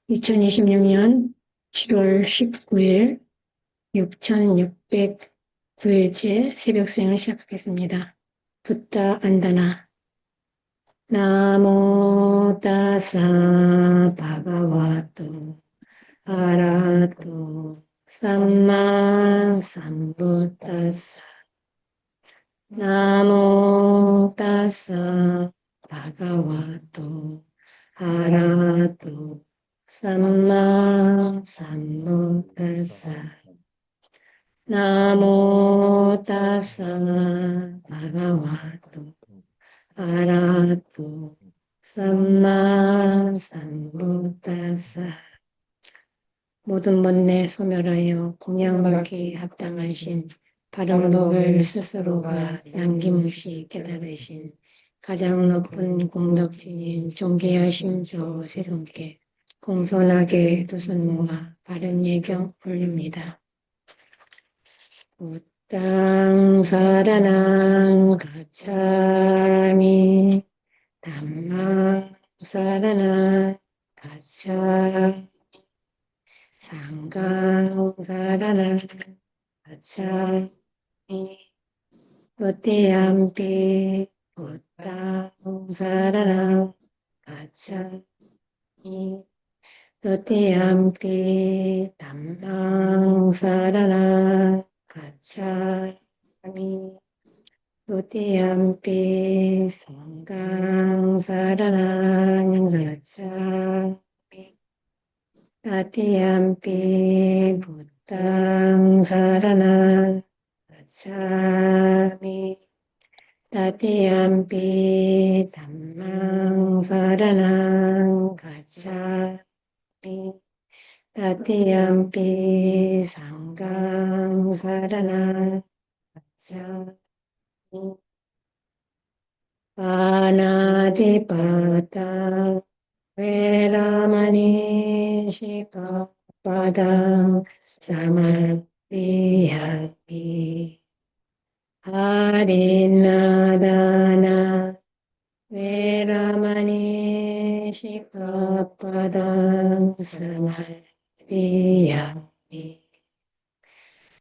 2026년 7월 19일 6609일째 새벽수행을 시작하겠습니다. 붓다 안다나 나모 따사 바가와토 아라토 삼마 삼부타사 나모 따사 바가와토 아라토 삼마 삼부타사 나모 따사 바가와토 아라토 삼마 삼부타사 모든 번뇌 소멸하여 공양받기 합당하신 바른 법을 스스로가 남김없이 깨달으신 가장 높은 공덕진인 존귀하신 조 세존께 공손하게 두 손 모아 바른 예경 올립니다. 부땅 사라낭 가차미 담망 사라낭 가차미 상강 사라낭 가차미 롯데암피 부땅 사라낭 가차미 롯데암피 담망 사라낭 가차미 롯데암피 성강 사라낭 가차미 따띠암피 부땅 사라낭 가차미 따띠암피 담망 사라낭 가차미 따띠암피 상강 사라낭 가차미 파나티파타 베라마니 시카파당 사마디야미 아린나다나 베라마니 시카파당 사마디야미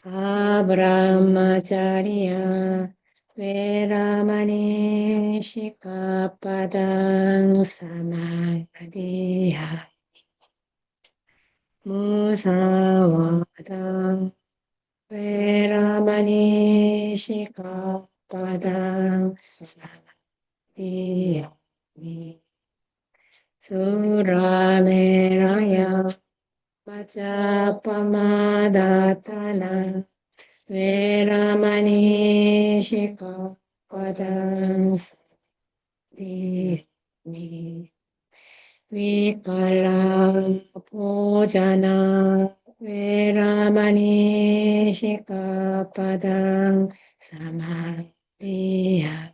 아브라마자리야 베라마니 시카파당 사마디야 무사와당 베라마니 시카파당 사마디야 수라메라야 마자파마다타나 베라마니 시카파당 사마디야 위칼라 보자나 베라마니 시카파당 사마리야미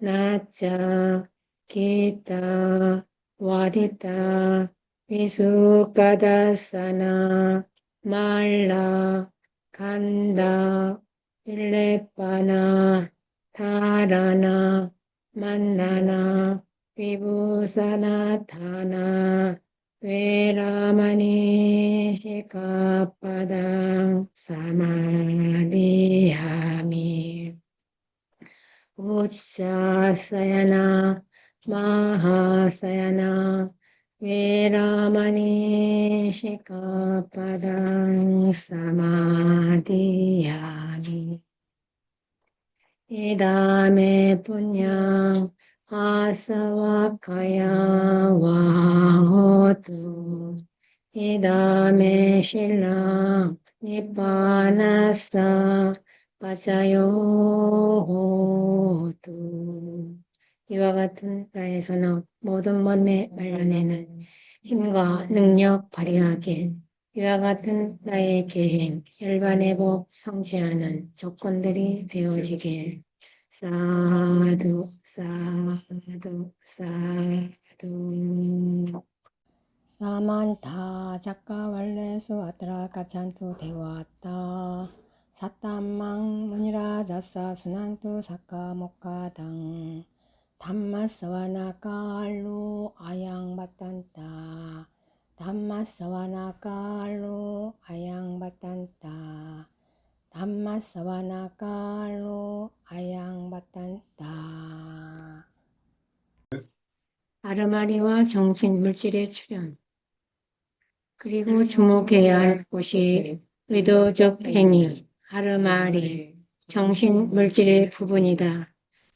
나짜 기타 와디타 위수카다사나 말라 간다 일레빠나 타라나 만나나 비부사나타나 베라마니 시카파당 사마디야미 우짜사야나 마하사야나 베라마니 시카파당 사마디야미 이다메 분양 아사와카야 와호두 이다메 신랑 니빠나사 빠자요호두 이와 같은 나에서는 모든 번뇌 말려내는 힘과 능력 발휘하길 이와 같은 나의 계행, 열반의 복 성취하는 조건들이 되어지길 사두 사두 사두 사만타 작가왈레수 아트라 가찬투 데와타 사탐망 무니라 자사 순항투 사카 목가당 담마사와나깔로 아양바탄타 담마사와나깔로 아양바탄타 담마사와나깔로 아양바탄타. 아르마리와 정신 물질의 출현. 그리고 주목해야 할 곳이 의도적 행위, 아르마리, 정신 물질의 부분이다.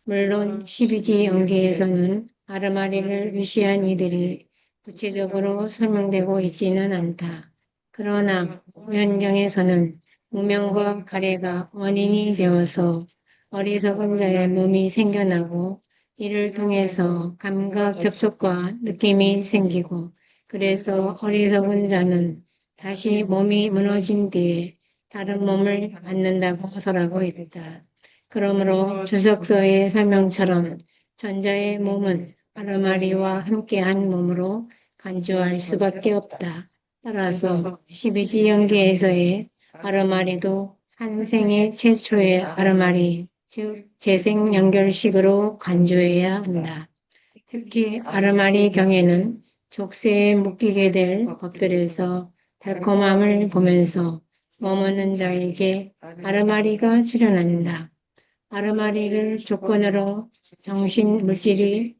물론 12지 연계에서는 아르마리를 위시한 이들이 구체적으로 설명되고 있지는 않다. 그러나 우연경에서는 무명과 가래가 원인이 되어서 어리석은 자의 몸이 생겨나고 이를 통해서 감각 접촉과 느낌이 생기고 그래서 어리석은 자는 다시 몸이 무너진 뒤에 다른 몸을 갖는다고 설하고 있다. 그러므로 주석서의 설명처럼 전자의 몸은 아르마리와 함께한 몸으로 간주할 수밖에 없다. 따라서 12지 연계에서의 아르마리도 한 생의 최초의 아르마리, 즉 재생 연결식으로 간주해야 한다. 특히 아르마리 경에는 족쇄에 묶이게 될 법들에서 달콤함을 보면서 머무는 자에게 아르마리가 출현한다. 아르마리를 조건으로 정신 물질을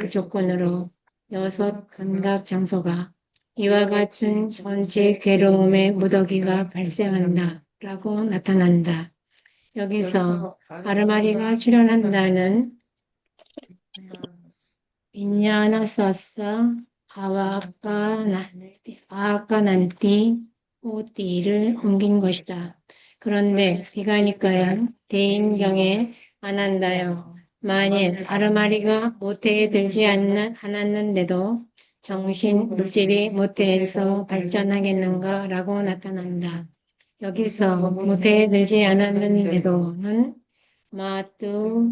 조건으로 6 감각 장소가 이와 같은 전체 괴로움의 무더기가 발생한다 라고 나타난다. 여기서 아르마리가 출현한다는 빈냐나사사 아와까난티 오띠를 옮긴 것이다. 그런데 비가니까야 대인경에 안한다요. 만일 아르마리가 모태에 들지 않았는데도 정신 물질이 모태에서 발전하겠는가 라고 나타난다. 여기서 모태에 들지 않았는데도는 마뚜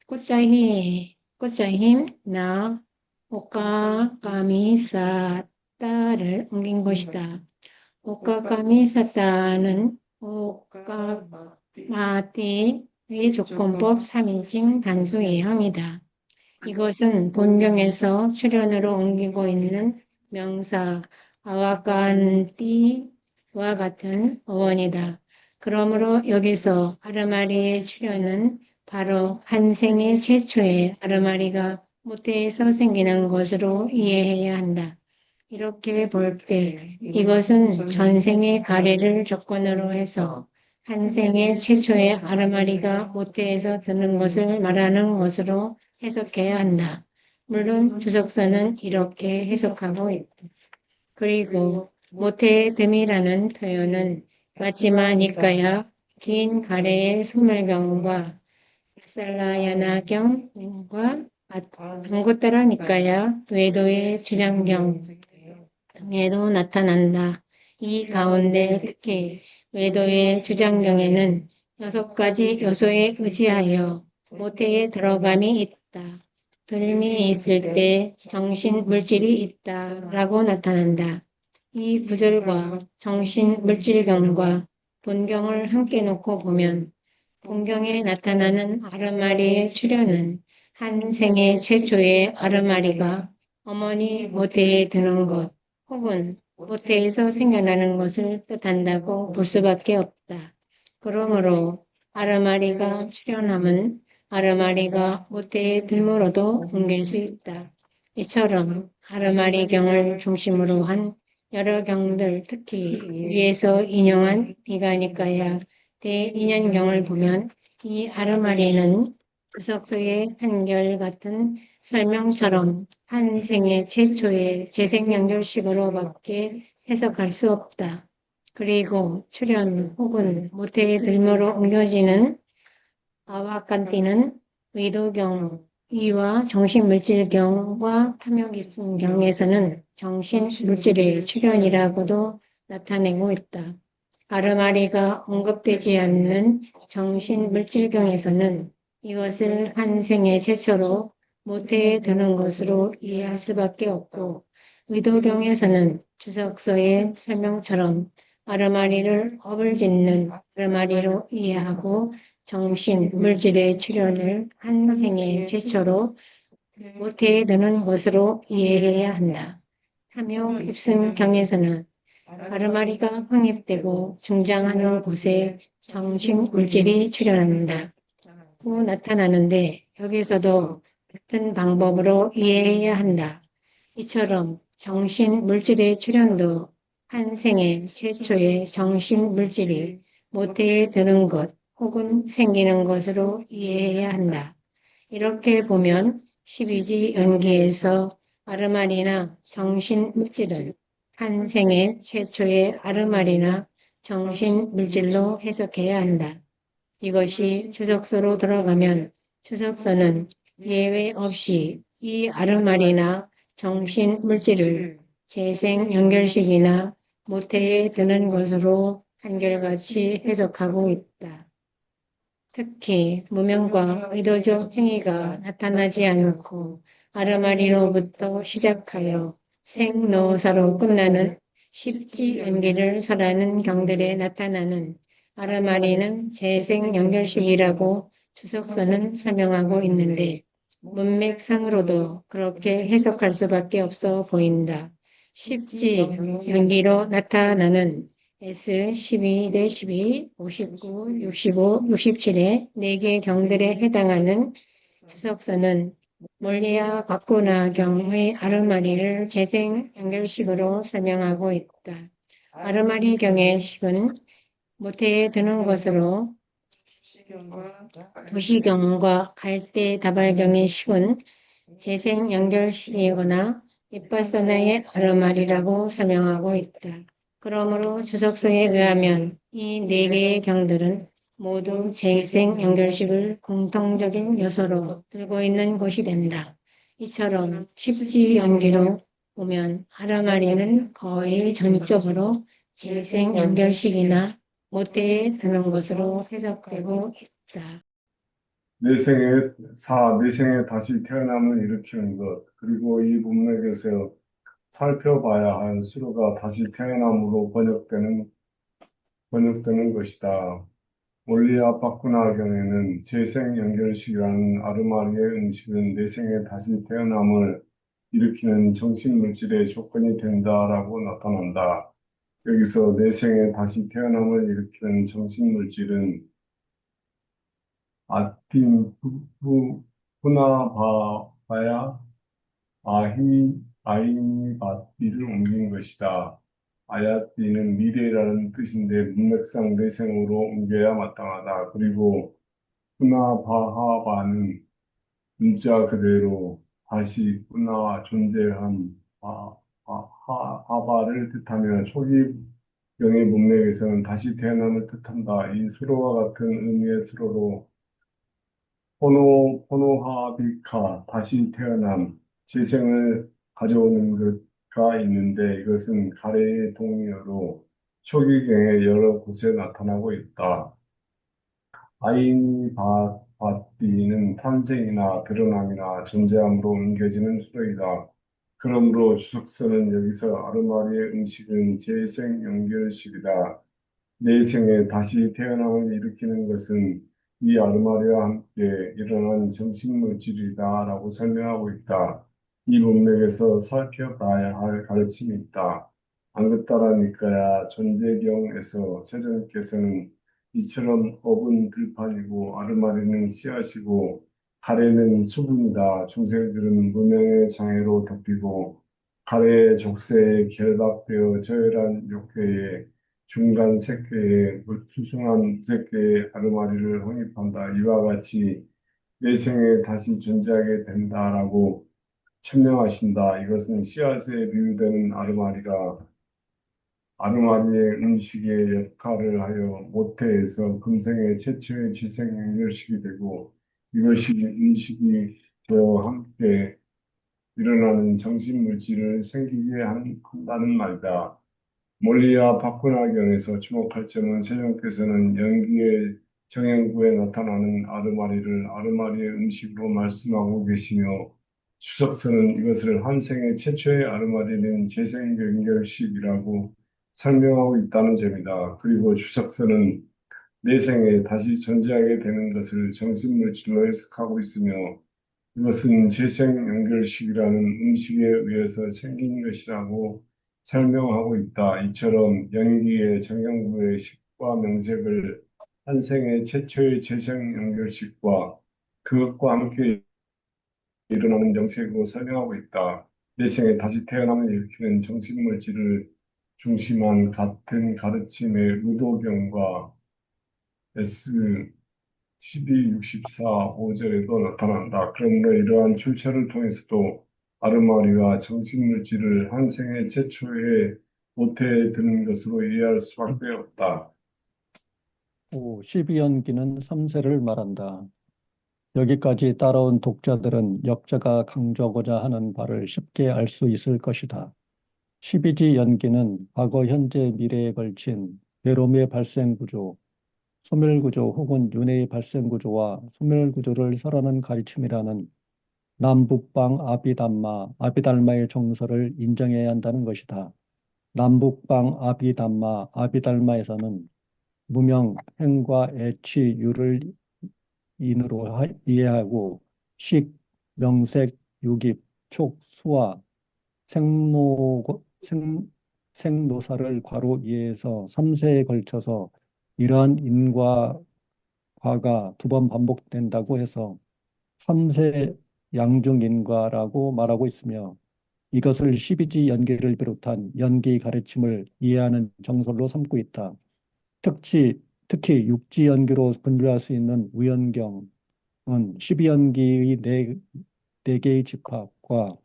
꽃자힘 나 오카카미사타를 옮긴 것이다. 오카카미사타는 오카마티의 조건법 3인칭 단수 예형이다. 이것은 본경에서 출현으로 옮기고 있는 명사 아와칸티와 같은 어원이다. 그러므로 여기서 아르마리의 출현은 바로 한 생의 최초의 아르마리가 모태에서 생기는 것으로 이해해야 한다. 이렇게 볼 때 이것은 전생의 가래를 조건으로 해서 한 생의 최초의 아르마리가 모태에서 드는 것을 말하는 것으로 해석해야 한다. 물론 주석서는 이렇게 해석하고 있다. 그리고 모태의 됨이라는 표현은 마지마니까야 긴 가래의 소멸경과 살라야나경과 안고따라니까야 외도의 주장경 등에도 나타난다. 이 가운데 특히 외도의 주장경에는 6가지 요소에 의지하여 모태에 들어감이 있다. 들미 있을 때 정신 물질이 있다 라고 나타난다. 이 구절과 정신 물질경과 본경을 함께 놓고 보면 본경에 나타나는 아르마리의 출현은 한 생의 최초의 아르마리가 어머니 모태에 드는 것 혹은 모태에서 생겨나는 것을 뜻한다고 볼 수밖에 없다. 그러므로 아르마리가 출현함은 아르마리가 모태에 들므로도 옮길 수 있다. 이처럼 아르마리경을 중심으로 한 여러 경들, 특히 위에서 인용한 디가니까야 대인연경을 보면 이 아르마리는 주석서의 한결같은 설명처럼 한 생의 최초의 재생연결식으로밖에 해석할 수 없다. 그리고 출현 혹은 모태의 들모로 옮겨지는 아와칸티는 의도경, 이와 정신물질경과 탐욕입순경에서는 정신물질의 출현이라고도 나타내고 있다. 아르마리가 언급되지 않는 정신물질경에서는 이것을 한 생의 최초로 모태에 드는 것으로 이해할 수밖에 없고 의도경에서는 주석서의 설명처럼 아르마리를 업을 짓는 아르마리로 이해하고 정신, 물질의 출현을 한 생애 최초로 모태에 드는 것으로 이해해야 한다. 탐욕 입승경에서는 아르마리가 확립되고 중장하는 곳에 정신, 물질이 출현한다. 후 나타나는데 여기서도 같은 방법으로 이해해야 한다. 이처럼 정신 물질의 출현도 한 생애 최초의 정신 물질이 모태에 드는 것 혹은 생기는 것으로 이해해야 한다. 이렇게 보면 12지 연기에서 아르마리나 정신 물질은 한 생애 최초의 아르마리나 정신 물질로 해석해야 한다. 이것이 주석서로 들어가면 주석서는 예외 없이 이 아르마리나 정신 물질을 재생 연결식이나 모태에 드는 것으로 한결같이 해석하고 있다. 특히 무명과 의도적 행위가 나타나지 않고 아르마리로부터 시작하여 생노사로 끝나는 십지 연기를 설하는 경들에 나타나는 아르마리는 재생 연결식이라고 주석서는 설명하고 있는데 문맥상으로도 그렇게 해석할 수밖에 없어 보인다. 십지 연기로 나타나는 S 12-12, 59, 65, 67의 4개 경들에 해당하는 주석서는 몰리아 바쿠나 경의 아르마리를 재생 연결식으로 설명하고 있다. 아르마리 경의 식은 모태에 드는 것으로 도시경과 갈대 다발경의 식은 재생 연결식이거나 윗바사나의 아르마리라고 설명하고 있다. 그러므로 주석서에 의하면 이 4개의 경들은 모두 재생 연결식을 공통적인 요소로 들고 있는 것이 된다. 이처럼 십지 연기로 보면 아르마리는 거의 전적으로 재생 연결식이나 모태에 드는 것으로 해석되고 있다. 내생에 다시 태어남을 일으키는 것, 그리고 이 문맥에서 살펴봐야 할 수로가 다시 태어남으로 번역되는 것이다. 원리와 바쿠나경에는 재생 연결식이라는 아르마리의 음식은 내생에 다시 태어남을 일으키는 정신물질의 조건이 된다라고 나타난다. 여기서 내생에 다시 태어남을 일으키는 정신물질은 아틴, 후나바야, 아이니바띠를 옮긴 것이다. 아야띠는 미래라는 뜻인데 문맥상 내생으로 옮겨야 마땅하다. 그리고 후나바하바는 문자 그대로 다시 후나 존재함, 하바를 뜻하며 초기 영의 문맥에서는 다시 태어남을 뜻한다. 이 수로와 같은 의미의 수로로 호노하비카, 다시 태어남, 재생을 가져오는 것가 있는데 이것은 가래의 동의어로 초기경에 여러 곳에 나타나고 있다. 바띠는 탄생이나 드러남이나 존재함으로 옮겨지는 수로이다. 그러므로 주석서는 여기서 아르마리의 음식은 재생 연결식이다. 내 생에 다시 태어남을 일으키는 것은 이 아르마리와 함께 일어난 정신물질이다라고 설명하고 있다. 이 문맥에서 살펴봐야 할 가르침이 있다. 안그따라 니까야 존재경에서 세존께서는 이처럼 업은 들판이고 아르마리는 씨앗이고 가래는 수분이다. 중생들은 무명의 장애로 덮이고 가래의 족쇄에 결박되어 저열한 욕회에 중간 색계에 수승한 색계의 아르마리를 확립한다. 이와 같이 내 생에 다시 존재하게 된다라고 천명하신다. 이것은 씨앗에 비유되는 아르마리의 음식의 역할을 하여 모태에서 금생의 최초의 지생 연결식이 되고 이것이 음식이 저와 함께 일어나는 정신 물질을 생기게 한다는 말이다. 몰리와 바쿠나경에서 주목할 점은 세종께서는 연기의 정형구에 나타나는 아르마리를 아르마리의 음식으로 말씀하고 계시며 주석서는 이것을 한생의 최초의 아르마리는 재생연결식이라고 설명하고 있다는 점이다. 그리고 주석서는 내생에 다시 존재하게 되는 것을 정신물질로 해석하고 있으며 이것은 재생연결식이라는 음식에 의해서 생긴 것이라고 설명하고 있다. 이처럼 연기의 정형부의 식과 명색을 한 생의 최초의 재생연결식과 그것과 함께 일어나는 명색으로 설명하고 있다. 내생에 다시 태어남을 일으키는 정신물질을 중심한 같은 가르침의 의도경과 S 1264, 5절에도 나타난다. 그러므로 이러한 출처를 통해서도 아르마리와 정신물질을 한 생의 최초의 모태에 드는 것으로 이해할 수밖에 없다. 12연기는 3세를 말한다. 여기까지 따라온 독자들은 역자가 강조하고자 하는 바를 쉽게 알 수 있을 것이다. 12지 연기는 과거, 현재, 미래에 걸친 괴로움의 발생 구조, 소멸 구조 혹은 윤회의 발생 구조와 소멸 구조를 설하는 가르침이라는 남북방 아비달마의 정서를 인정해야 한다는 것이다. 남북방 아비달마에서는 무명, 행과 애취, 유를 인으로 이해하고 식, 명색, 유깁, 촉, 수화, 생노, 생, 생노사를 괄호 이해해서 3세에 걸쳐서 이러한 인과 과가 두 번 반복된다고 해서 3세 양중인과라고 말하고 있으며 이것을 12지 연계를 비롯한 연기 가르침을 이해하는 정설로 삼고 있다. 특히 육지 연기로 분류할 수 있는 우연경은 12연기의 네개의 집합과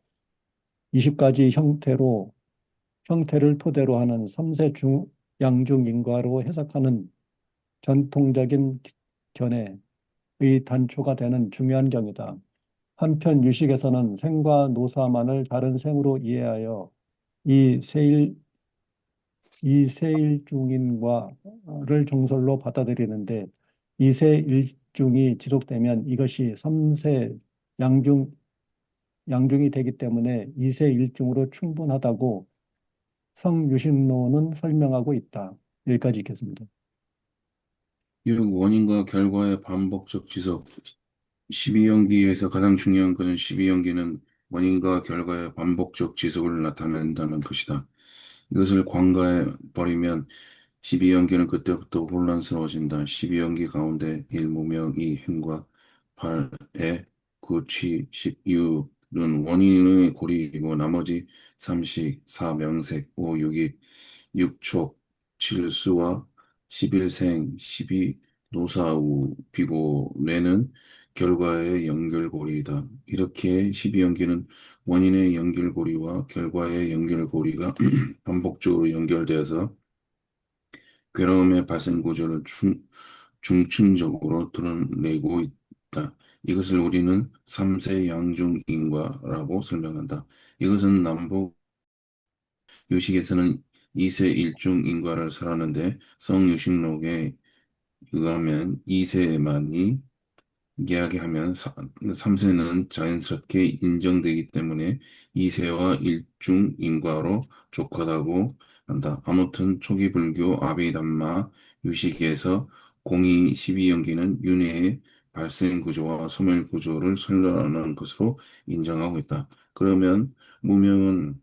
20가지 형태를 토대로 하는 3세 양중인과로 해석하는 전통적인 견해의 단초가 되는 중요한 경이다. 한편 유식에서는 생과 노사만을 다른 생으로 이해하여 이 세일 이 세일중인과를 정설로 받아들이는데 이세일중이 지속되면 이것이 삼세 양중 양중이 되기 때문에 이세일중으로 충분하다고 성유신론은 설명하고 있다. 여기까지 읽겠습니다. 즉, 원인과 결과의 반복적 지속. 12연기에서 가장 중요한 것은 12연기는 원인과 결과의 반복적 지속을 나타낸다는 것이다. 이것을 관가해 버리면 12연기는 그때부터 혼란스러워진다. 12연기 가운데 1 무명, 2 행과 8의 9, 취, 10, 유는 원인의 고리이고 나머지 3식, 4 명색, 5 육이, 6촉, 7 수와 11생, 12 노사우, 비고, 뇌는 결과의 연결고리이다. 이렇게 12연기는 원인의 연결고리와 결과의 연결고리가 반복적으로 연결되어서 괴로움의 발생 구조를 중층적으로 드러내고 있다. 이것을 우리는 3세 양중인과라고 설명한다. 이것은 남북 유식에서는 2세 일중인과를 설하는데 성유식록에 의하면 2세만이 이야기하면 3세는 자연스럽게 인정되기 때문에 2세와 일중인과로 족하다고 한다. 아무튼 초기 불교 아비담마 유식에서 공이 12연기는 윤회의 발생 구조와 소멸 구조를 설명하는 것으로 인정하고 있다. 그러면 무명은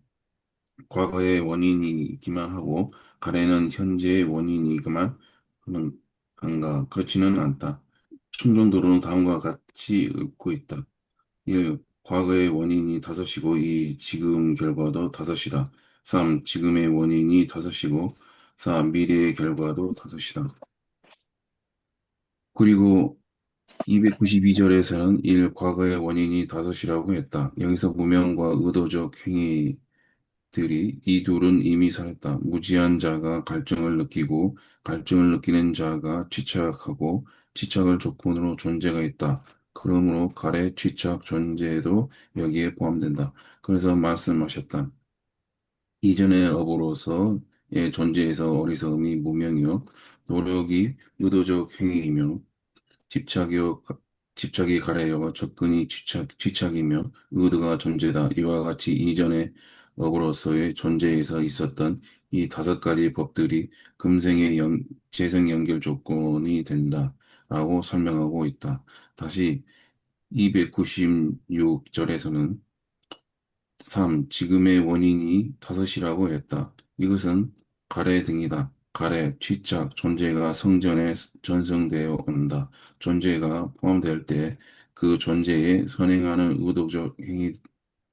과거의 원인이기만 하고 가래는 현재의 원인이기만 하는 한가 그렇지는 않다. 충정도로는 다음과 같이 읽고 있다. 1. 과거의 원인이 다섯이고 2. 지금 결과도 다섯이다. 3. 지금의 원인이 다섯이고 4. 미래의 결과도 다섯이다. 그리고 292절에서는 1. 과거의 원인이 다섯이라고 했다. 여기서 무명과 의도적 행위 이 둘은 이미 살았다. 무지한 자가 갈증을 느끼고 갈증을 느끼는 자가 취착하고 취착을 조건으로 존재가 있다. 그러므로 갈의 취착 존재도 여기에 포함된다. 그래서 말씀하셨다. 이전의 업으로서의 존재에서 어리석음이 무명이요 노력이 의도적 행위이며 집착이요, 집착이 가래요. 접근이 집착이며 의도가 존재다. 이와 같이 이전의 업으로서의 존재에서 있었던 이 5가지 법들이 금생의 재생 연결 조건이 된다라고 설명하고 있다. 다시 296절에서는 3. 지금의 원인이 5이라고 했다. 이것은 가래 등이다. 가래, 취착, 존재가 성전에 전승되어 온다. 존재가 포함될 때 그 존재에 선행하는 의도적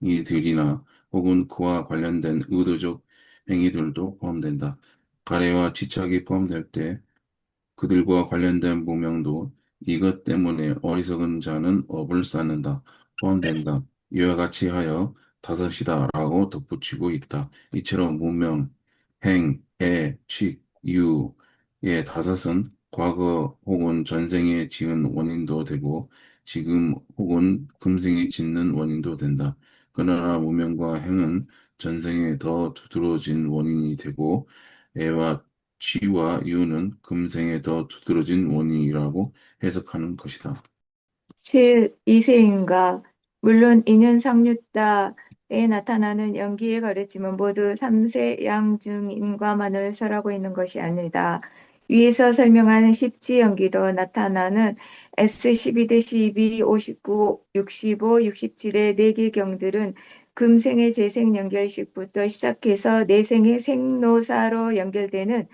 행위들이나 혹은 그와 관련된 의도적 행위들도 포함된다. 가래와 취착이 포함될 때 그들과 관련된 무명도 이것 때문에 어리석은 자는 업을 쌓는다. 포함된다. 이와 같이 하여 5이다라고 덧붙이고 있다. 이처럼 무명, 행, 애, 취, 유의 5은 과거 혹은 전생에 지은 원인도 되고 지금 혹은 금생에 짓는 원인도 된다. 그러나 무명과 행은 전생에 더 두드러진 원인이 되고 애와 취와 유는 금생에 더 두드러진 원인이라고 해석하는 것이다. 7. 이세인과 물론 인연 상류다에 나타나는 연기의 가르침은 모두 3세 양중인과만을 설하고 있는 것이 아니다. 위에서 설명한 십지연기도 나타나는 S12대 12, 59, 65, 67의 4개 경들은 금생의 재생 연결식부터 시작해서 내생의 생노사로 연결되는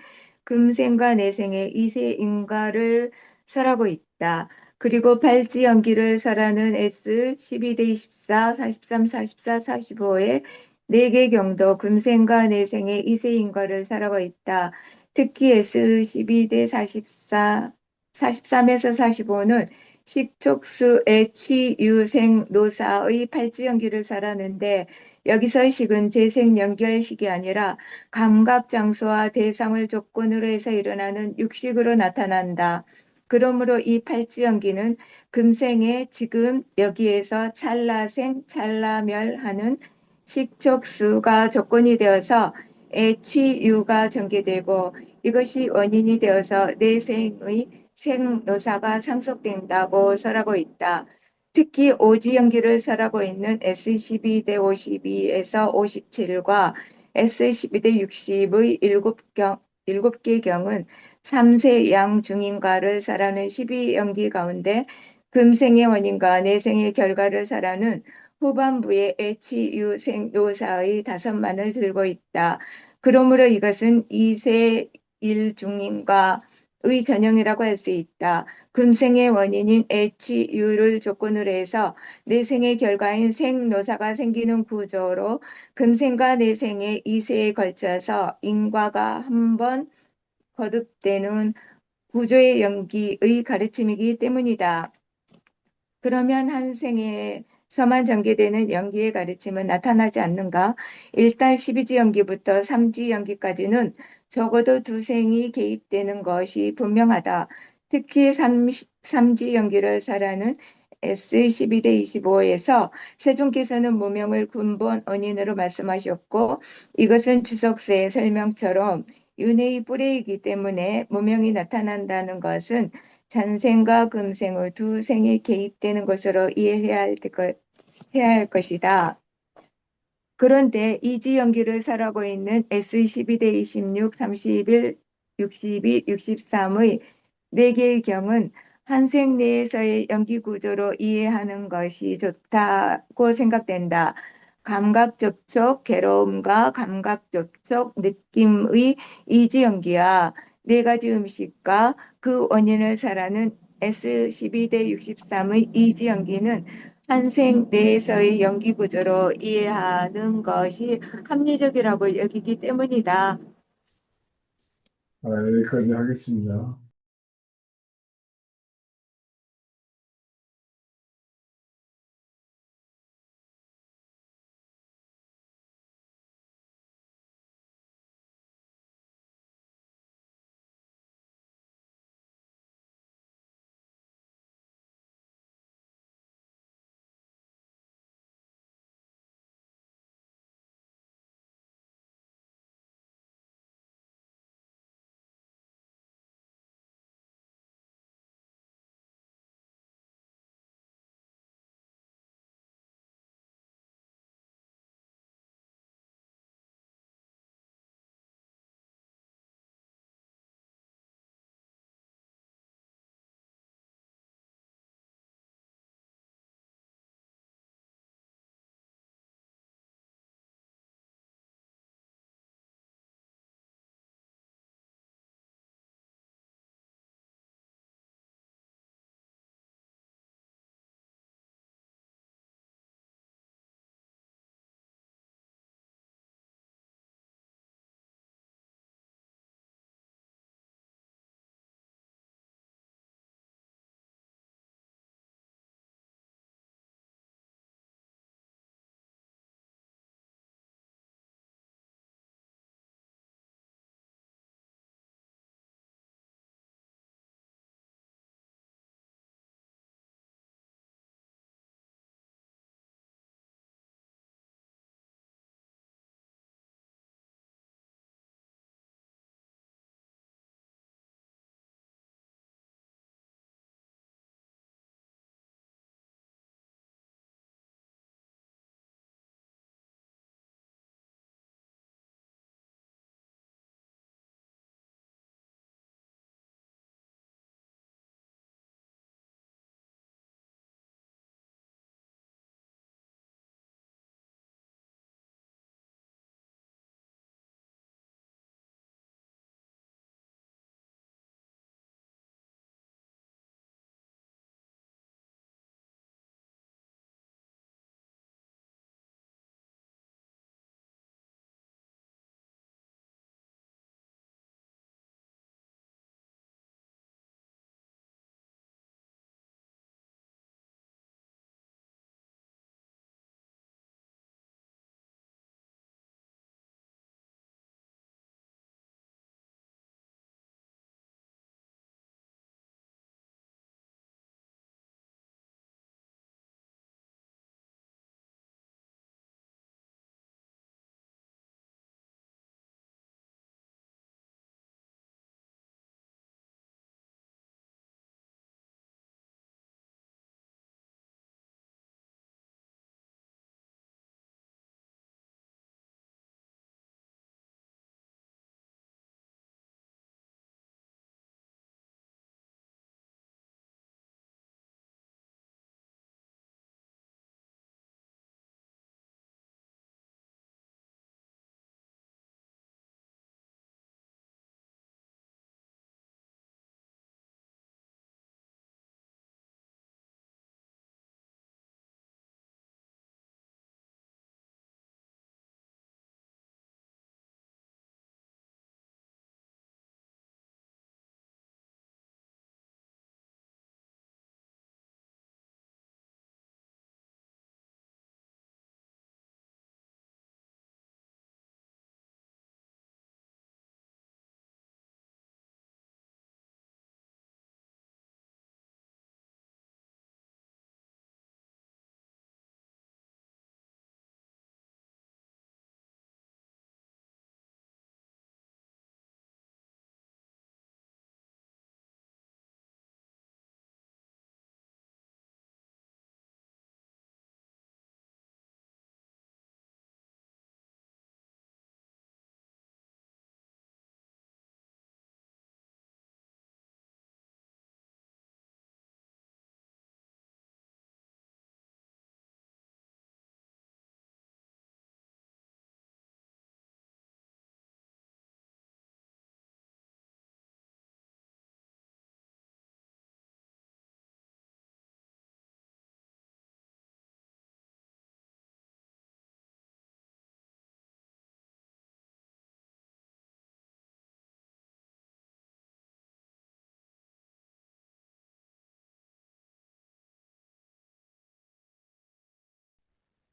금생과 내생의 이세인과를 설하고 있다. 그리고 발지 연기를 설하는 S 12대 24, 43, 44, 45의 4개 경도 금생과 내생의 이세인과를 설하고 있다. 특히 S 12대 44, 43에서 45는 식촉수의 취, 유, 생, 노사의 팔지 연기를 설하는데 여기서 식은 재생 연결식이 아니라 감각 장소와 대상을 조건으로 해서 일어나는 육식으로 나타난다. 그러므로 이 팔지연기는 금생에 지금 여기에서 찰나생, 찰나멸하는 식촉수가 조건이 되어서 애취유가 전개되고 이것이 원인이 되어서 내생의 생노사가 상속된다고 설하고 있다. 특히 오지연기를 설하고 있는 S12대 52에서 57과 S12대 60의 7개 경은 3세 양중인과를 설하는 12연기 가운데 금생의 원인과 내생의 결과를 설하는 후반부의 애치유생노사의 5만을 들고 있다. 그러므로 이것은 2세 일중인과의 전형이라고 할 수 있다. 금생의 원인인 애치유를 조건으로 해서 내생의 결과인 생노사가 생기는 구조로 금생과 내생의 2세에 걸쳐서 인과가 한번 거듭되는 구조의 연기의 가르침이기 때문이다. 그러면 한 생에서만 전개되는 연기의 가르침은 나타나지 않는가? 1달 12지 연기부터 3지 연기까지는 적어도 2생이 개입되는 것이 분명하다. 특히 3지 연기를 설하는 S12대 25에서 세종께서는 무명을 근본 원인으로 말씀하셨고 이것은 주석서의 설명처럼 윤회의 뿌레이기 때문에 무명이 나타난다는 것은 잔생과 금생의 2생이 개입되는 것으로 해야 할 것이다. 그런데 이지연기를 설하고 있는 S12대 26, 31, 62, 63의 4개의 경은 한생 내에서의 연기 구조로 이해하는 것이 좋다고 생각된다. 감각 접촉, 괴로움과 감각 접촉, 느낌의 이지연기와 4가지 음식과 그 원인을 설하는 S12대 63의 이지연기는 한생 내에서의 연기 구조로 이해하는 것이 합리적이라고 여기기 때문이다. 여기까지 하겠습니다.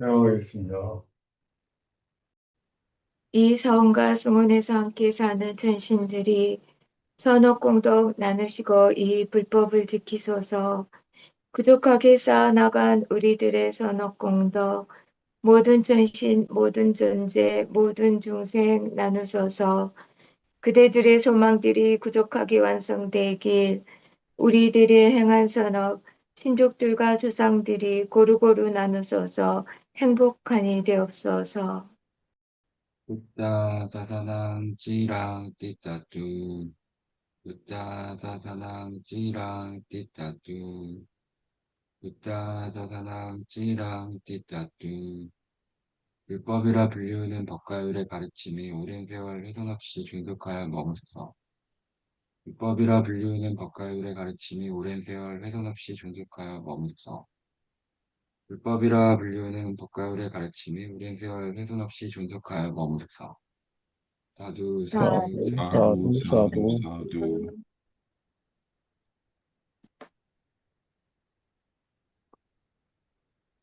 명하겠습니다. 이 사원과 성원에서 함께 사는 전신들이 선업공덕 나누시고 이 불법을 지키소서. 부족하게 쌓아나간 우리들의 선업공덕 모든 전신, 모든 존재, 모든 중생 나누소서. 그대들의 소망들이 부족하게 완성되길 우리들이 행한 선업, 친족들과 조상들이 고루고루 나누소서. 행복하니 되옵소서. 부타 사사낭 찌랑 띠따뚜 부타 사사낭 찌랑 띠따뚜 부타 사사낭 찌랑 띠따뚜 율법이라 불리우는 법가율의 가르침이 오랜 세월 훼손 없이 존속하여 머무소서. 율법이라 불리우는 법가율의 가르침이 오랜 세월 훼손 없이 존속하여 머무소서. 율법이라 불리우는 법가율의 가르침이 오랜 세월 훼손 없이 존속하여 머무소서. 사두 사두 사두, 사두. 사두, 사두. 사두.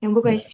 행복하십시오.